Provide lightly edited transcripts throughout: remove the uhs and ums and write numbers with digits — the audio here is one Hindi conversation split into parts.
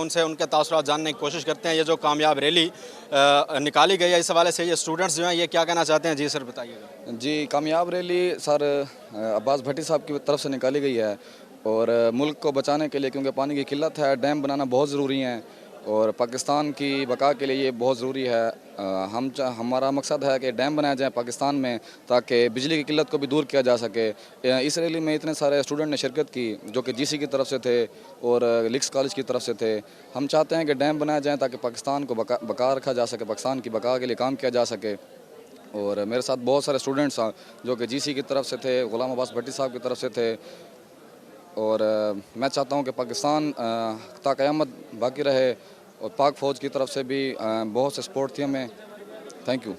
उनसे उनके तासुरात जानने की कोशिश करते हैं। ये जो कामयाब रैली निकाली गई है, इस हवाले से ये स्टूडेंट्स जो हैं ये क्या कहना चाहते हैं? जी सर बताइएगा। जी, कामयाब रैली सर अब्बास भट्टी साहब की तरफ से निकाली गई है और मुल्क को बचाने के लिए, क्योंकि पानी की किल्लत है, डैम बनाना बहुत ज़रूरी है और पाकिस्तान की बका के लिए ये बहुत ज़रूरी है। हमारा मकसद है कि डैम बनाया जाए पाकिस्तान में, ताकि बिजली की किल्लत को भी दूर किया जा सके। इस रैली में इतने सारे स्टूडेंट ने शिरकत की जो कि जीसी की तरफ से थे और लिक्स कॉलेज की तरफ से थे। हम चाहते हैं कि डैम बनाया जाए ताकि पाकिस्तान को बका रखा जा सके, पाकिस्तान की बका के लिए काम किया जा सके। और मेरे साथ बहुत सारे स्टूडेंट्स हैं जो कि जीसी की तरफ से थे, गुलाम अब्बास भट्टी साहब की तरफ से थे। और मैं चाहता हूं कि पाकिस्तान ता क़यामत बाकी रहे और पाक फ़ौज की तरफ से भी बहुत से सपोर्ट थी हमें। Thank you.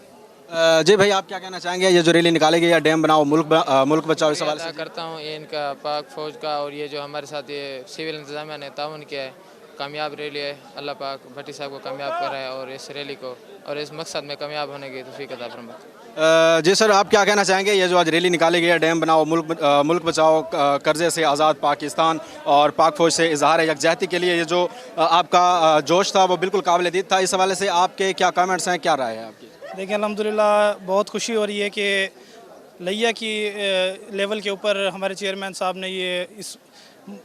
जी भाई, आप क्या कहना चाहेंगे? ये जो रैली निकाली गई है, डैम बनाओ मुल्क बचाओ, इस हवाले से करता हूँ ये इनका पाक फ़ौज का और ये जो हमारे साथ ये सिविल इंतज़ामिया ने ताउन किया है। कामयाब रैली है, अल्लाह पाक भट्टी साहब को कामयाब कराए और इस रैली को और इस मकसद में कामयाब होने की तौफीक अता फरमाए। जी सर, आप क्या कहना चाहेंगे? ये जो आज रैली निकाली गई है, डैम बनाओ मुल्क बचाओ, कर्जे से आज़ाद पाकिस्तान और पाक फ़ौज से इजहार यकजहती के लिए, ये जो आपका जोश था वो बिल्कुल काबिल-ए-दीद था। इस हवाले से आपके क्या कमेंट्स हैं, क्या राय है आपकी? देखिए, अल्हम्दुलिल्लाह बहुत खुशी हो रही है कि लिया की लेवल के ऊपर हमारे चेयरमैन साहब ने ये इस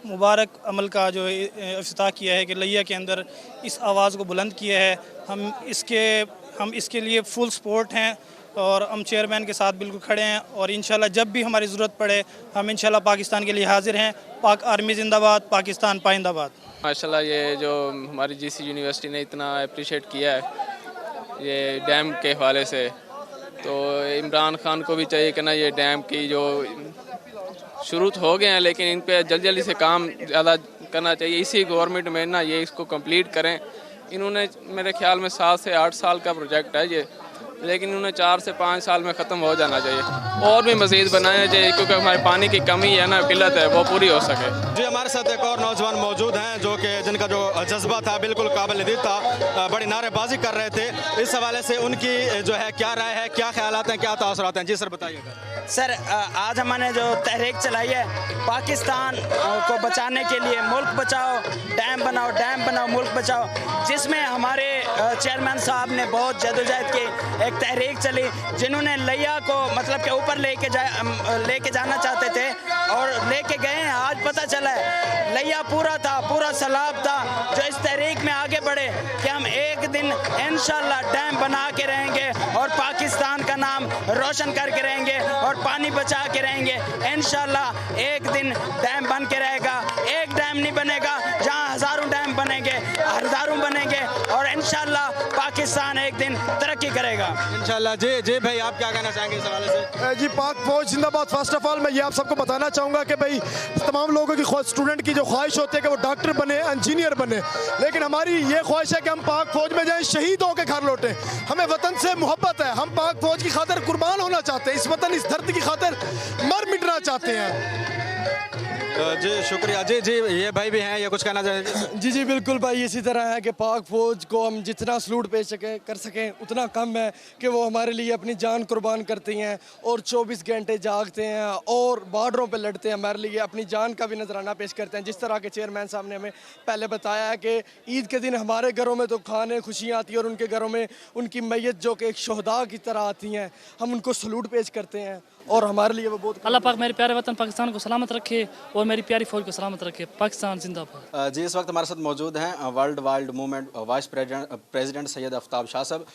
मुबारक अमल का जो इफ्तिताह किया है कि लिया के अंदर इस आवाज़ को बुलंद किया है। हम इसके लिए फुल सपोर्ट हैं और हम चेयरमैन के साथ बिल्कुल खड़े हैं और इंशाल्लाह जब भी हमारी ज़रूरत पड़े हम इंशाल्लाह पाकिस्तान के लिए हाजिर हैं। पाक आर्मी जिंदाबाद, पाकिस्तान पाइंदाबाद। माशाल्लाह, ये जो हमारी जीसी यूनिवर्सिटी ने इतना अप्रिशिएट किया है ये डैम के हवाले से, तो इमरान खान को भी चाहिए कि ना ये डैम की जो शुरू तो हो गए हैं लेकिन इन पे जल्दी जल्दी से काम ज़्यादा करना चाहिए। इसी गवर्नमेंट में ना ये इसको कंप्लीट करें। इन्होंने मेरे ख्याल में 7 से 8 साल का प्रोजेक्ट है ये, लेकिन इन्होंने 4 से 5 साल में ख़त्म हो जाना चाहिए और भी मज़ीद बनाना चाहिए, क्योंकि हमारे पानी की कमी है ना, किल्लत है, वो पूरी हो सके। जी, हमारे साथ एक और नौजवान मौजूद हैं जो कि जिनका जो जज्बा था बिल्कुल काबिल-ए-दीद था, बड़ी नारेबाजी कर रहे थे। इस हवाले से उनकी जो है क्या राय है, क्या ख्यालात हैं, क्या तासुरात हैं? जी सर बताइएगा। सर, आज हमने जो तहरीक चलाई है पाकिस्तान को बचाने के लिए, मुल्क बचाओ डैम बनाओ, डैम बनाओ मुल्क बचाओ, जिसमें हमारे चेयरमैन साहब ने बहुत जदोजहद की एक तहरीक चली, जिन्होंने लिया को मतलब के ऊपर लेके जाना चाहते थे और लेके गए हैं। आज पता चला है लिया पूरा था, पूरा सैलाब था। जो इस तहरीक में आगे बढ़े कि हम एक दिन इंशाल्लाह डैम बना के रहेंगे और पाकिस्तान का नाम रोशन करके रहेंगे और पानी बचा के रहेंगे। इंशाल्लाह एक दिन डैम बन के रहेगा। एक डैम नहीं बनेगा, जहां हज़ारों डैम बनेंगे, हज़ारों बनेंगे और इंशाल्लाह पाकिस्तान एक दिन तरक्की करेगा इंशाल्लाह। जी भाई, आप क्या कहना चाहेंगे इस हवाले से? जी, पाक फौज जिंदाबाद। फर्स्ट ऑफ ऑल मैं ये आप सबको बताना चाहूँगा कि भाई तमाम लोगों की स्टूडेंट की जो ख्वाहिश होती है कि वो डॉक्टर बने, इंजीनियर बने, लेकिन हमारी ये ख्वाहिश है कि हम पाक फौज में जाएं, शहीद होकर घर लौटें। हमें वतन से मोहब्बत है, हम पाक फौज की खातिर कुर्बान होना चाहते हैं, इस वतन इस धरती की खातिर मर मिटना चाहते हैं। जी शुक्रिया। जी ये भाई भी हैं, ये कुछ कहना चाहेंगे? जी बिल्कुल भाई, इसी तरह है कि पाक फ़ौज को हम जितना सलूट कर सकें उतना कम है कि वो हमारे लिए अपनी जान कुर्बान करती हैं और 24 घंटे जागते हैं और बॉर्डरों पे लड़ते हैं, हमारे लिए अपनी जान का भी नजराना पेश करते हैं। जिस तरह के चेयरमैन साहब ने हमें पहले बताया है कि ईद के दिन हमारे घरों में तो खाने खुशियाँ आती हैं और उनके घरों में उनकी मैयत जो कि एक शहदा की तरह आती हैं, हम उनको सलूट पेश करते हैं और हमारे लिए वो बहुत। अल्लाह पाक मेरे प्यारे वतन पाकिस्तान को सलामत रखे और मेरी प्यारी फ़ौज को सलामत रखे। पाकिस्तान जिंदाबाद। जी, इस वक्त हमारे साथ मौजूद हैं world wild movement vice president Syed Aftab Shah साहब।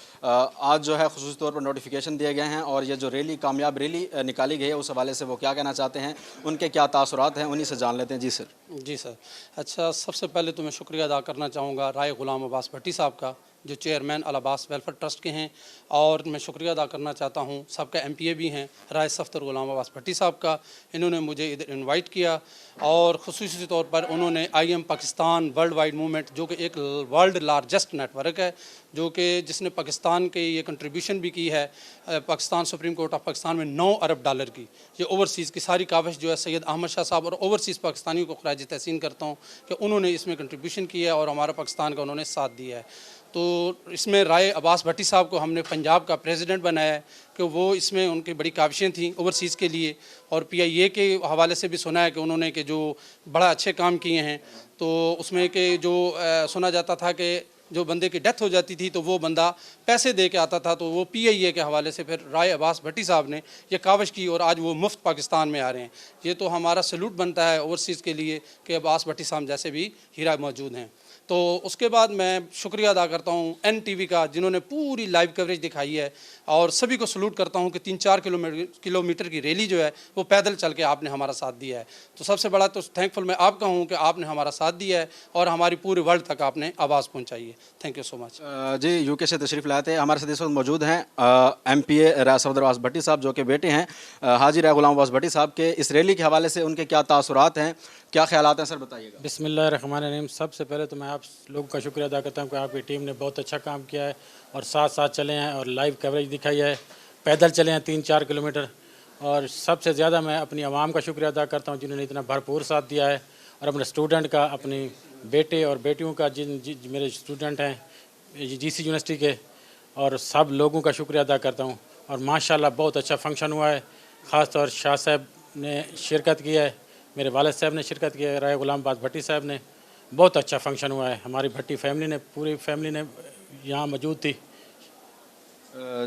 आज जो है ख़ुसूसी तौर पर नोटिफिकेशन दिए गए हैं और ये जो रैली कामयाब रैली निकाली गई है उस हवाले से वो क्या कहना चाहते हैं, उनके क्या तासुरात हैं, उन्हीं से जान लेते हैं। जी सर। जी सर, अच्छा, सबसे पहले तो मैं शुक्रिया अदा करना चाहूँगा राय गुलाम अब्बास भट्टी साहब का, जो चेयरमैन अल अब्बास वेलफेयर ट्रस्ट के हैं, और मैं शुक्रिया अदा करना चाहता हूँ सबका MPA भी हैं राय सफ्तर गुलाम अब्बास भट्टी साहब का। इन्होंने मुझे इधर इनवाइट किया और ख़ुसूसी तौर पर उन्होंने IM Pakistan world wide movement, जो कि एक वर्ल्ड लार्जेस्ट नेटवर्क है, जो कि जिसने पाकिस्तान के ये कंट्रीब्यूशन भी की है, Pakistan supreme court of Pakistan में $9 अरब की ये ओवरसीज़ की सारी काविश जो है सैयद अहमद शाह साहब और ओवरसीज़ पाकिस्तानियों को खराज तहसीन करता हूँ कि उन्होंने इसमें कंट्रीब्यूशन किया है और हमारा पाकिस्तान का उन्होंने साथ दिया है। तो इसमें राय अब्बास भट्टी साहब को हमने पंजाब का प्रेसिडेंट बनाया है कि वो इसमें उनकी बड़ी काविशें थी ओवरसीज़ के लिए, और PIA के हवाले से भी सुना है कि उन्होंने कि जो बड़ा अच्छे काम किए हैं। तो उसमें कि जो सुना जाता था कि जो बंदे की डेथ हो जाती थी तो वो बंदा पैसे दे के आता था, तो वो PIA के हवाले से फिर राय अब्बास भट्टी साहब ने ये काविश की और आज वो मुफ्त पाकिस्तान में आ रहे हैं। ये तो हमारा सैल्यूट बनता है ओवरसीज़ के लिए कि अब्बास भट्टी साहब जैसे भी हीरा मौजूद हैं। तो उसके बाद मैं शुक्रिया अदा करता हूँ NTV का, जिन्होंने पूरी लाइव कवरेज दिखाई है, और सभी को सलूट करता हूँ कि 3-4 किलोमीटर की रैली जो है वो पैदल चल के आपने हमारा साथ दिया है। तो सबसे बड़ा तो थैंकफुल मैं आपका हूँ कि आपने हमारा साथ दिया है और हमारी पूरे वर्ल्ड तक आपने आवाज़ पहुँचाई है। Thank you so much. जी, UK से तशरीफ़ लाए थे। हमारे साथ इस वक्त मौजूद हैं MPA राय सफदर अब्बास भट्टी साहब, जो कि बेटे हैं हाजी राय गुलाम अब्बास भट्टी साहब के। इस रैली के हवाले से उनके क्या तासुरात हैं, क्या ख्यालात हैं, सर बताइएगा। बिस्मिल्लाहिर्रहमानिर्रहीम। सबसे पहले तो मैं आप लोगों का शुक्रिया अदा करता हूँ कि आपकी टीम ने बहुत अच्छा काम किया है और साथ साथ चले हैं और लाइव कवरेज दिखाई है, पैदल चले हैं 3-4 किलोमीटर। और सबसे ज़्यादा मैं अपनी आवाम का शुक्रिया अदा करता हूँ जिन्होंने इतना भरपूर साथ दिया है, और अपने स्टूडेंट का, अपने बेटे और बेटियों का, जिन मेरे स्टूडेंट हैं GC यूनिवर्सिटी के, और सब लोगों का शुक्रिया अदा करता हूँ। और माशाल्लाह बहुत अच्छा फंक्शन हुआ है। ख़ास तौर शाह साहब ने शिरकत की है, मेरे वालिद साहब ने शिरकत की है, राय गुलाम अब्बास भट्टी साहब ने। बहुत अच्छा फंक्शन हुआ है। हमारी भट्टी फैमिली ने, पूरी फैमिली ने यहाँ मौजूद थी।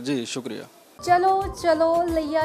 जी शुक्रिया। चलो चलो लैया